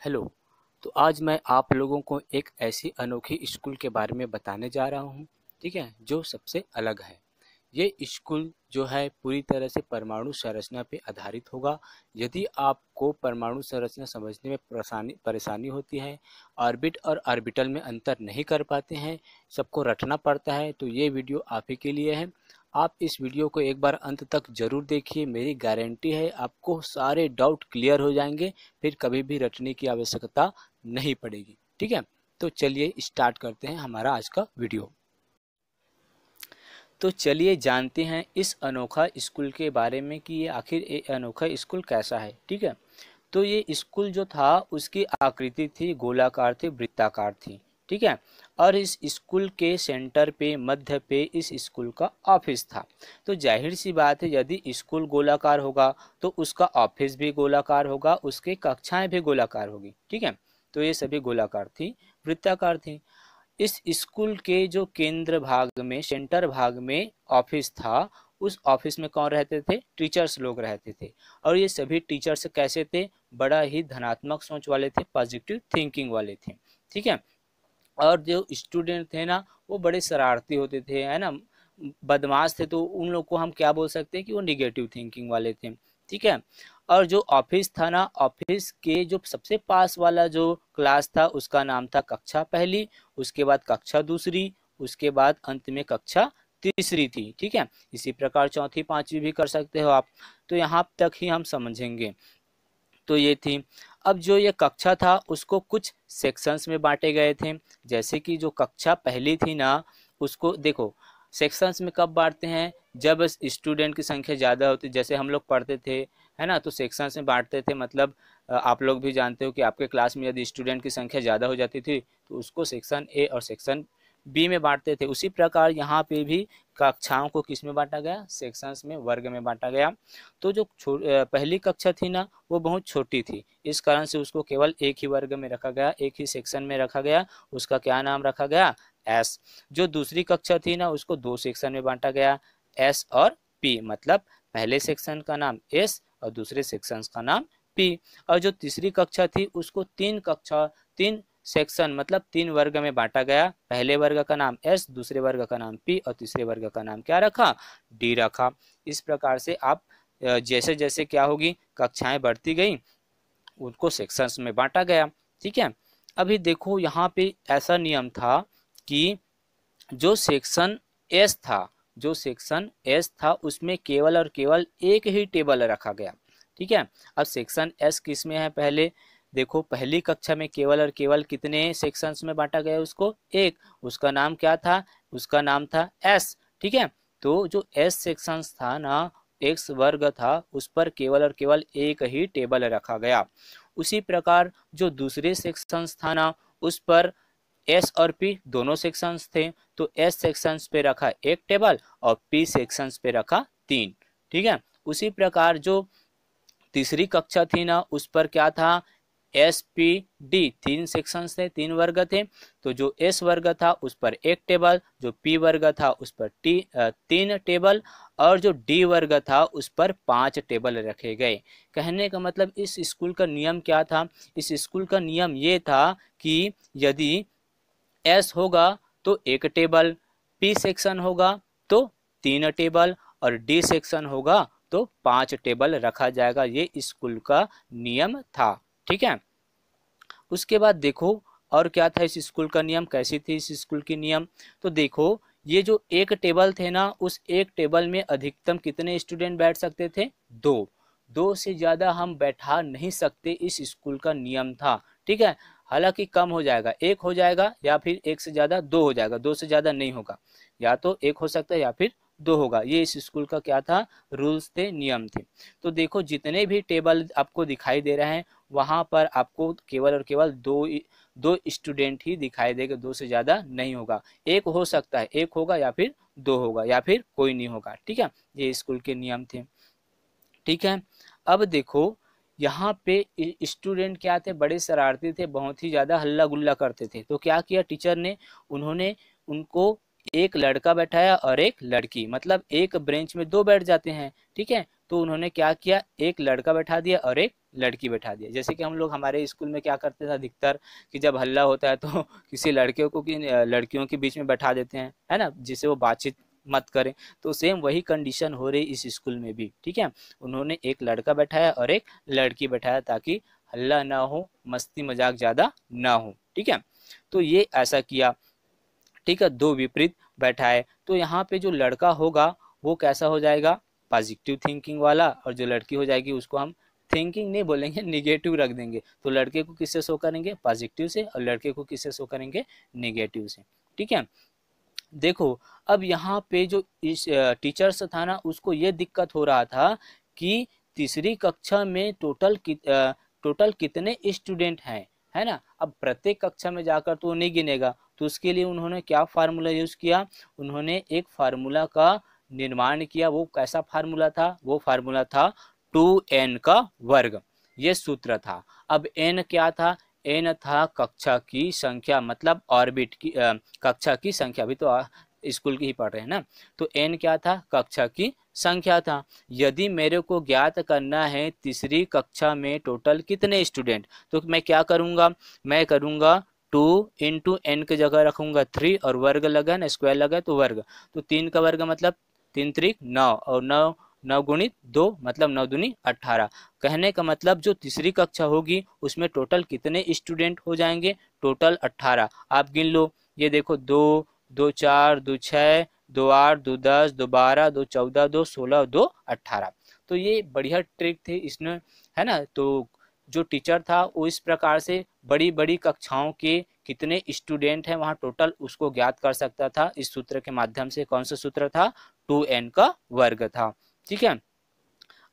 Hello. तो आज मैं आप लोगों को एक ऐसी अनोखी स्कूल के बारे में बताने जा रहा हूँ, ठीक है, जो सबसे अलग है। ये स्कूल जो है पूरी तरह से परमाणु संरचना पे आधारित होगा। यदि आपको परमाणु संरचना समझने में परेशानी होती है, ऑर्बिट और ऑर्बिटल में अंतर नहीं कर पाते हैं, सबको रटना पड़ता है, तो ये वीडियो आप ही के लिए है। आप इस वीडियो को एक बार अंत तक जरूर देखिए, मेरी गारंटी है आपको सारे डाउट क्लियर हो जाएंगे, फिर कभी भी रटने की आवश्यकता नहीं पड़ेगी। ठीक है, तो चलिए स्टार्ट करते हैं हमारा आज का वीडियो। तो चलिए जानते हैं इस अनोखा स्कूल के बारे में कि ये आखिर ये अनोखा स्कूल कैसा है। ठीक है, तो ये स्कूल जो था उसकी आकृति थी गोलाकार थी, वृत्ताकार थी। ठीक है, और इस स्कूल के सेंटर पे मध्य पे इस स्कूल का ऑफिस था। तो जाहिर सी बात है, यदि स्कूल गोलाकार होगा तो उसका ऑफिस भी गोलाकार होगा, उसके कक्षाएं भी गोलाकार होगी। ठीक है, तो ये सभी गोलाकार थी, वृत्ताकार थी। इस स्कूल के जो केंद्र भाग में, सेंटर भाग में ऑफिस था, उस ऑफिस में कौन रहते थे? टीचर्स लोग रहते थे। और ये सभी टीचर्स कैसे थे? बड़ा ही धनात्मक सोच वाले थे, पॉजिटिव थिंकिंग वाले थे। ठीक है, और जो स्टूडेंट थे ना, वो बड़े शरारती होते थे, है ना, बदमाश थे, तो उन लोग को हम क्या बोल सकते हैं कि वो निगेटिव थिंकिंग वाले थे। ठीक है, और जो ऑफिस था ना, ऑफिस के जो सबसे पास वाला जो क्लास था उसका नाम था कक्षा पहली, उसके बाद कक्षा दूसरी, उसके बाद अंत में कक्षा तीसरी थी। ठीक है, इसी प्रकार चौथी पांचवी भी कर सकते हो आप, तो यहाँ तक ही हम समझेंगे। तो ये थी। अब जो ये कक्षा था उसको कुछ सेक्शंस में बांटे गए थे। जैसे कि जो कक्षा पहली थी ना, उसको देखो, सेक्शंस में कब बांटते हैं? जब स्टूडेंट की संख्या ज़्यादा होती, जैसे हम लोग पढ़ते थे, है ना, तो सेक्शंस में बांटते थे। मतलब आप लोग भी जानते हो कि आपके क्लास में यदि स्टूडेंट की संख्या ज़्यादा हो जाती थी तो उसको सेक्शन ए और सेक्शन बी में बांटते थे। उसी प्रकार यहाँ पे भी कक्षाओं को किस में बांटा गया? सेक्शंस में, वर्ग में बांटा गया। तो जो पहली कक्षा थी ना, वो बहुत छोटी थी, इस कारण से उसको केवल एक ही वर्ग में रखा गया, एक ही सेक्शन में रखा गया। उसका क्या नाम रखा गया? एस। जो दूसरी कक्षा थी ना, उसको दो सेक्शन में बांटा गया, एस और पी। मतलब पहले सेक्शन का नाम एस और दूसरे सेक्शन का नाम पी। और जो तीसरी कक्षा थी उसको तीन सेक्शन मतलब तीन वर्ग में बांटा गया। पहले वर्ग का नाम एस, दूसरे वर्ग का नाम पी और तीसरे वर्ग का नाम क्या रखा? डी रखा। इस प्रकार से आप जैसे जैसे क्या होगी, कक्षाएं बढ़ती गई, उनको सेक्शंस में बांटा गया। ठीक है, अभी देखो यहाँ पे ऐसा नियम था कि जो सेक्शन एस था, जो सेक्शन एस था उसमें केवल और केवल एक ही टेबल रखा गया। ठीक है, अब सेक्शन एस किस में है? पहले देखो, पहली कक्षा में केवल और केवल कितने सेक्शंस में बांटा गया? उसको एक। उसका नाम क्या था? उसका नाम था एस। ठीक है, तो जो एस सेक्शंस था ना, एक्स वर्ग था, उस पर केवल और केवल एक ही टेबल रखा गया। उसी प्रकार जो दूसरे सेक्शंस था ना, उस पर एस और पी दोनों सेक्शंस थे, तो एस सेक्शंस पे रखा एक टेबल और पी सेक्शंस पे रखा तीन। ठीक है, उसी प्रकार जो तीसरी कक्षा थी ना, उस पर क्या था? एस पी डी, तीन सेक्शंस थे, तीन वर्ग थे, तो जो एस वर्ग था उस पर एक टेबल, जो पी वर्ग था उस पर तीन टेबल, और जो डी वर्ग था उस पर पांच टेबल रखे गए। कहने का मतलब इस स्कूल का नियम क्या था? इस स्कूल का नियम ये था कि यदि एस होगा तो एक टेबल, पी सेक्शन होगा तो तीन टेबल, और डी सेक्शन होगा तो पांच टेबल रखा जाएगा। ये स्कूल का नियम था। ठीक है, उसके बाद देखो और क्या था इस स्कूल का नियम, कैसी थी इस स्कूल की नियम? तो देखो, ये जो एक टेबल थे ना, उस एक टेबल में अधिकतम कितने स्टूडेंट बैठ सकते थे? दो। दो से ज्यादा हम बैठा नहीं सकते, इस स्कूल का नियम था। ठीक है, हालांकि कम हो जाएगा, एक हो जाएगा या फिर एक से ज्यादा दो हो जाएगा, दो से ज्यादा नहीं होगा। या तो एक हो सकता है या फिर दो होगा। ये इस स्कूल का क्या था? रूल्स थे, नियम थे। तो देखो, जितने भी टेबल आपको दिखाई दे रहे हैं वहां पर आपको केवल और केवल दो स्टूडेंट ही दिखाई देगा, दो से ज्यादा नहीं होगा। एक हो सकता है, एक होगा या फिर दो होगा या फिर कोई नहीं होगा। ठीक है, ये स्कूल के नियम थे। ठीक है, अब देखो यहाँ पे स्टूडेंट क्या थे? बड़े शरारती थे, बहुत ही ज्यादा हल्ला गुल्ला करते थे। तो क्या किया टीचर ने? उन्होंने उनको एक लड़का बैठाया और एक लड़की, मतलब एक ब्रेंच में दो बैठ जाते हैं, ठीक है। तो उन्होंने क्या किया, एक लड़का बैठा दिया और एक लड़की बैठा दिया। जैसे कि हम लोग हमारे स्कूल में क्या करते थे अधिकतर, कि जब हल्ला होता है तो किसी लड़के को कि लड़कियों के बीच में बैठा देते हैं, है ना, जिससे वो बातचीत मत करें। तो सेम वही कंडीशन हो रही इस स्कूल में भी, ठीक है। उन्होंने एक लड़का बैठाया और एक लड़की बैठाया ताकि हल्ला ना हो, मस्ती मजाक ज़्यादा ना हो, ठीक है। तो ये ऐसा किया, ठीक है, दो विपरीत बैठाए। तो यहाँ पे जो लड़का होगा वो कैसा हो जाएगा, पॉजिटिव थिंकिंग वाला, और जो लड़की हो जाएगी उसको हम थिंकिंग नहीं बोलेंगे, निगेटिव रख देंगे। तो लड़के को किससे शो करेंगे, पॉजिटिव से, और लड़के को किससे शो करेंगे, निगेटिव से, ठीक है। देखो, अब यहाँ पे जो इस टीचर्स था ना, उसको ये दिक्कत हो रहा था कि तीसरी कक्षा में टोटल कितने स्टूडेंट हैं, है ना। अब प्रत्येक कक्षा में जाकर तो वो नहीं गिनेगा, तो उसके लिए उन्होंने क्या फार्मूला यूज किया, उन्होंने एक फार्मूला का निर्माण किया। वो कैसा फार्मूला था, वो फार्मूला था 2n का वर्ग, ये सूत्र था। अब n क्या था, n था कक्षा की संख्या, मतलब ऑर्बिट की कक्षा की संख्या, अभी तो स्कूल की ही पढ़ रहे हैं ना। तो n क्या था, कक्षा की संख्या था। यदि मेरे को ज्ञात करना है तीसरी कक्षा में टोटल कितने स्टूडेंट, तो मैं क्या करूंगा, मैं करूंगा 2 इंटू एन की जगह रखूंगा 3, और वर्ग लगा ना, स्क्वायर लगा तो वर्ग, तो 3 का वर्ग मतलब 3 त्रिक 9, और 9 9 गुणित 2 मतलब 9 दूनी 18। कहने का मतलब जो तीसरी कक्षा होगी उसमें टोटल कितने स्टूडेंट हो जाएंगे, टोटल 18। आप गिन लो, ये देखो 2 2 4 2 6 2 8 2 10 2 12 2 14 2 16 2 18। तो ये बढ़िया ट्रिक थी इसने, है ना। तो जो टीचर था वो इस प्रकार से बड़ी बड़ी कक्षाओं के कितने स्टूडेंट हैं वहाँ टोटल उसको ज्ञात कर सकता था इस सूत्र के माध्यम से। कौन सा सूत्र था, 2n का वर्ग था, ठीक है।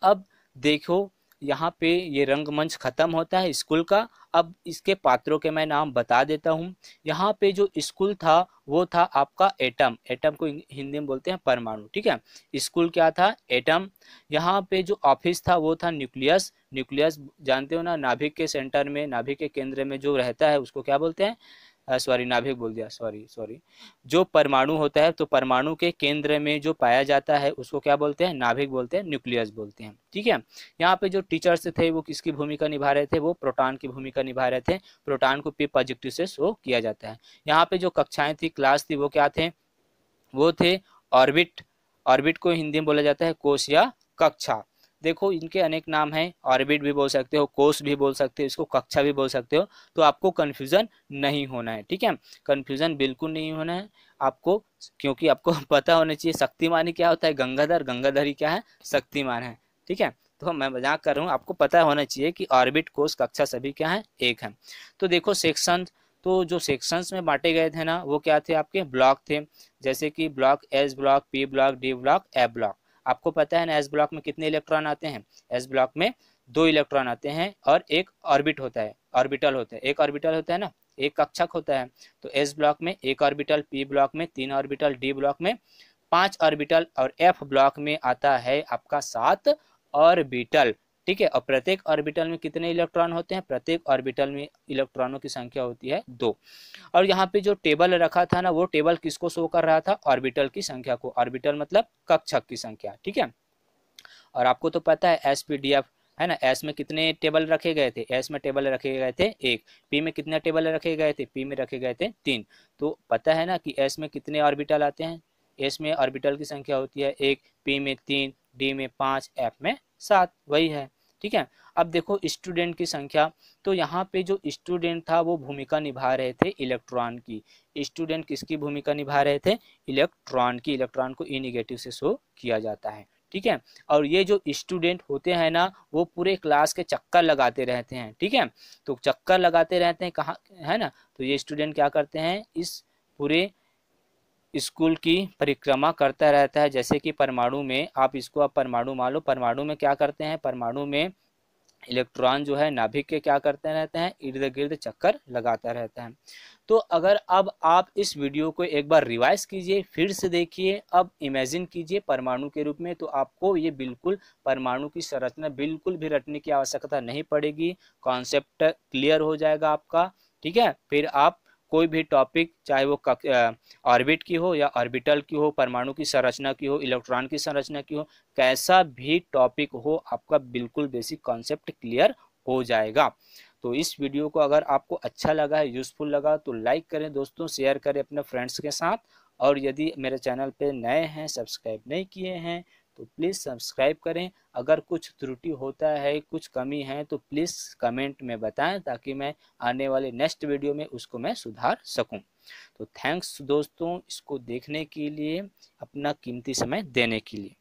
अब देखो, यहाँ पे ये रंगमंच खत्म होता है स्कूल का। अब इसके पात्रों के मैं नाम बता देता हूँ। यहाँ पे जो स्कूल था वो था आपका एटम, एटम को हिंदी में बोलते हैं परमाणु, ठीक है। स्कूल क्या था, एटम। यहाँ पे जो ऑफिस था वो था न्यूक्लियस, न्यूक्लियस जानते हो ना, नाभिक के सेंटर में, नाभिक के केंद्र में जो रहता है उसको क्या बोलते हैं, सॉरी नाभिक बोल दिया, सॉरी सॉरी, जो परमाणु होता है, तो परमाणु के केंद्र में जो पाया जाता है उसको क्या बोलते हैं, नाभिक बोलते हैं, न्यूक्लियस बोलते हैं, ठीक है। यहाँ पे जो टीचर्स थे वो किसकी भूमिका निभा रहे थे, वो प्रोटॉन की भूमिका निभा रहे थे। प्रोटॉन को पी पॉजिटिव से शो किया जाता है। यहाँ पे जो कक्षाएं थी, क्लास थी, वो क्या थे, वो थे ऑर्बिट। ऑर्बिट को हिंदी में बोला जाता है कोश या कक्षा। देखो इनके अनेक नाम हैं, ऑर्बिट भी बोल सकते हो, कोश भी बोल सकते हो, इसको कक्षा भी बोल सकते हो। तो आपको कन्फ्यूजन नहीं होना है, ठीक है, कन्फ्यूजन बिल्कुल नहीं होना है आपको, क्योंकि आपको पता होना चाहिए शक्तिमान ही क्या होता है, गंगाधर, गंगाधर ही क्या है, शक्तिमान है, ठीक है। तो मैं मजाक कर रहा हूँ, आपको पता होना चाहिए कि ऑर्बिट, कोश, कक्षा सभी क्या है, एक है। तो देखो सेक्शन, तो जो सेक्शंस में बांटे गए थे ना वो क्या थे, आपके ब्लॉक थे। जैसे कि block S block, P block, D block, F block. आपको पता है ना एस ब्लॉक में कितने इलेक्ट्रॉन आते हैं, एस ब्लॉक में 2 इलेक्ट्रॉन आते हैं और एक ऑर्बिट होता है, ऑर्बिटल होता है, एक ऑर्बिटल होता है ना, एक कक्षक होता है। तो एस ब्लॉक में एक ऑर्बिटल, पी ब्लॉक में 3 ऑर्बिटल, डी ब्लॉक में 5 ऑर्बिटल, और एफ ब्लॉक में आता है आपका 7 ऑर्बिटल, ठीक है। और प्रत्येक ऑर्बिटल में कितने इलेक्ट्रॉन होते हैं, प्रत्येक ऑर्बिटल में इलेक्ट्रॉनों की संख्या होती है 2। और यहाँ पे जो टेबल रखा था ना, वो टेबल किसको शो कर रहा था, ऑर्बिटल की संख्या को, ऑर्बिटल मतलब कक्षक की संख्या, ठीक है। और आपको तो पता है एसपीडीएफ, है ना, एस में कितने टेबल रखे गए थे, एस में टेबल रखे गए थे 1, पी में कितने टेबल रखे गए थे, पी में रखे गए थे 3। तो पता है ना कि एस में कितने ऑर्बिटल आते हैं, एस में ऑर्बिटल की संख्या होती है 1, पी में 3, डी में 5, एफ में 7, वही है, ठीक है। अब देखो स्टूडेंट की संख्या, तो यहाँ पे जो स्टूडेंट था वो भूमिका निभा रहे थे इलेक्ट्रॉन की। स्टूडेंट किसकी भूमिका निभा रहे थे, इलेक्ट्रॉन की। इलेक्ट्रॉन को ई नेगेटिव से शो किया जाता है, ठीक है। और ये जो स्टूडेंट होते हैं ना वो पूरे क्लास के चक्कर लगाते रहते हैं, ठीक है। तो चक्कर लगाते रहते हैं कहाँ, है ना। तो ये स्टूडेंट क्या करते हैं, इस पूरे स्कूल की परिक्रमा करता रहता है। जैसे कि परमाणु में, आप इसको आप परमाणु मान लो, परमाणु में क्या करते हैं, परमाणु में इलेक्ट्रॉन जो है नाभिक के क्या करते रहते हैं, इर्द गिर्द चक्कर लगाता रहता है। तो अगर अब आप इस वीडियो को एक बार रिवाइज कीजिए, फिर से देखिए, अब इमेजिन कीजिए परमाणु के रूप में, तो आपको ये बिल्कुल परमाणु की संरचना बिल्कुल भी रटने की आवश्यकता नहीं पड़ेगी, कॉन्सेप्ट क्लियर हो जाएगा आपका, ठीक है। फिर आप कोई भी टॉपिक, चाहे वो ऑर्बिट की हो या ऑर्बिटल की हो, परमाणु की संरचना की हो, इलेक्ट्रॉन की संरचना की हो, कैसा भी टॉपिक हो, आपका बिल्कुल बेसिक कॉन्सेप्ट क्लियर हो जाएगा। तो इस वीडियो को अगर आपको अच्छा लगा है, यूजफुल लगा, तो लाइक करें दोस्तों, शेयर करें अपने फ्रेंड्स के साथ। और यदि मेरे चैनल पे नए हैं, सब्सक्राइब नहीं किए हैं, तो प्लीज़ सब्सक्राइब करें। अगर कुछ त्रुटि होता है, कुछ कमी है, तो प्लीज़ कमेंट में बताएं, ताकि मैं आने वाले नेक्स्ट वीडियो में उसको मैं सुधार सकूं। तो थैंक्स दोस्तों, इसको देखने के लिए, अपना कीमती समय देने के लिए।